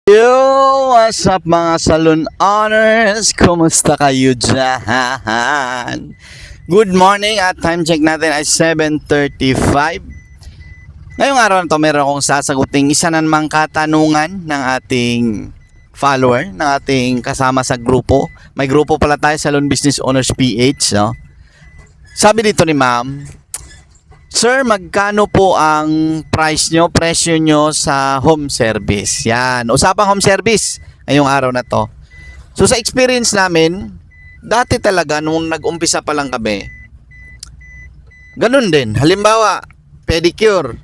Yo! What's up mga salon owners? Kumusta kayo dyan? Good morning at time check natin ay 7:35. Ngayong araw na to meron akong sasaguting isa na namang katanungan ng ating follower, ng ating kasama sa grupo. May grupo pala tayo, Salon Business Owners PH, no? Sabi dito ni ma'am, Sir, magkano po ang presyo nyo sa home service? Yan, usapang home service ngayong araw na to. So sa experience namin, dati talaga nung nag-umpisa pa lang kami, ganun din. Halimbawa, pedicure.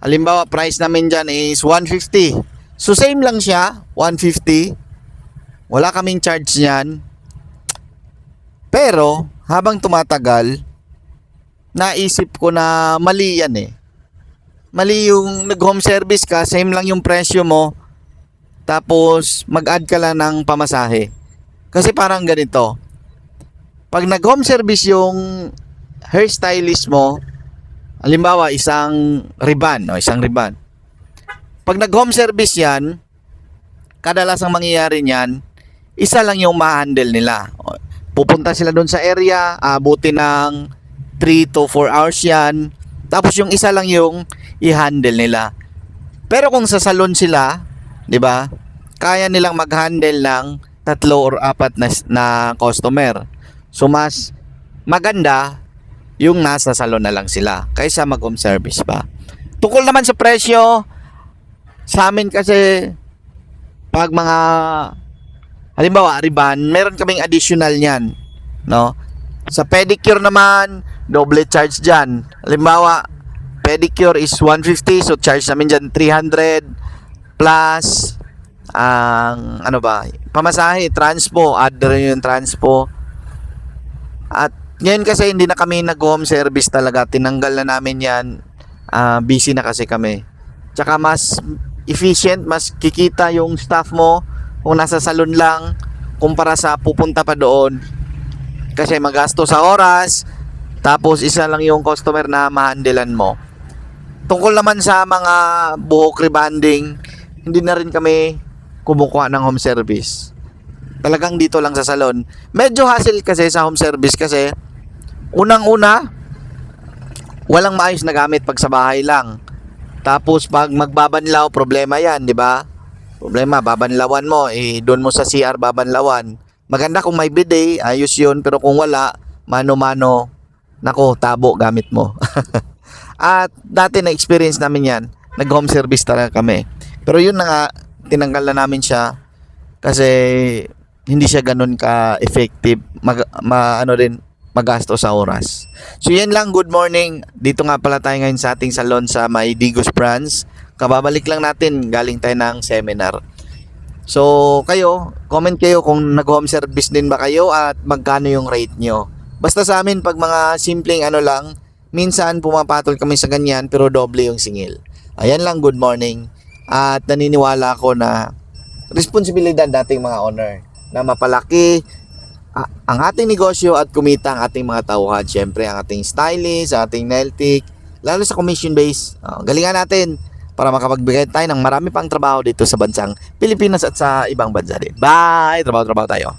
Halimbawa, price namin dyan is 150. So same lang siya, 150. Wala kaming charge niyan. Pero, habang tumatagal, naisip ko na mali yan eh. Mali yung nag-home service ka, same lang yung presyo mo, tapos mag-add ka lang ng pamasahe. Kasi parang ganito, pag nag-home service yung hairstylist mo, halimbawa isang ribbon. Pag nag-home service yan, kadalasang mangyayari niyan, isa lang yung ma-handle nila. Pupunta sila doon sa area, abutin ng 3 to 4 hours yan. Tapos yung isa lang yung i-handle nila. Pero kung sa salon sila, 'di ba? Kaya nilang mag-handle ng 3 or 4 na customer. So mas maganda yung nasa salon na lang sila kaysa mag-home service pa. Tungkol naman sa presyo, sa amin kasi pag mga halimbawa ribbon, meron kaming additional niyan, no? Sa pedicure naman, doble charge dyan. Halimbawa, pedicure is 150, so charge namin dyan 300 plus ang pamasahe, transpo, add rin yung transpo. At ngayon kasi hindi na kami nag-home service talaga, tinanggal na namin yan. Busy na kasi kami. Tsaka mas efficient, mas kikita yung staff mo kung nasa salon lang kumpara sa pupunta pa doon. Kasi magasto sa oras, tapos isa lang yung customer na ma-handlean mo. Tungkol naman sa mga buhok rebanding, hindi na rin kami kumukuha ng home service. Talagang dito lang sa salon. Medyo hassle kasi sa home service kasi unang-una, walang maayos na gamit pag sa bahay lang. Tapos pag magbabanlaw, problema yan, di ba? Problema, babanlawan mo, doon mo sa CR babanlawan. Maganda kung may bidet, ayos yun. Pero kung wala, mano-mano, nako, tabo gamit mo. At dati na-experience namin yan. Nag-home service talaga kami. Pero yun na nga, tinanggal na namin siya. Kasi hindi siya ganun ka-effective. Magasto sa oras. So yan lang, good morning. Dito nga pala tayo ngayon sa ating salon sa May Digos Branch. Kababalik lang natin, galing tayo ng seminar. So, comment kayo kung nag-home service din ba kayo at magkano yung rate nyo. Basta sa amin, pag mga simpleng lang, minsan pumapatol kami sa ganyan pero doble yung singil. Ayan lang, good morning. At naniniwala ako na responsibilidad dating mga owner na mapalaki ang ating negosyo at kumita ang ating mga tauhan. Siyempre, ang ating stylist, ang ating nail tech, lalo sa commission base. Galingan natin para makapagbigay tayo ng marami pang trabaho dito sa bansang Pilipinas at sa ibang bansa din. Bye! Trabaho tayo.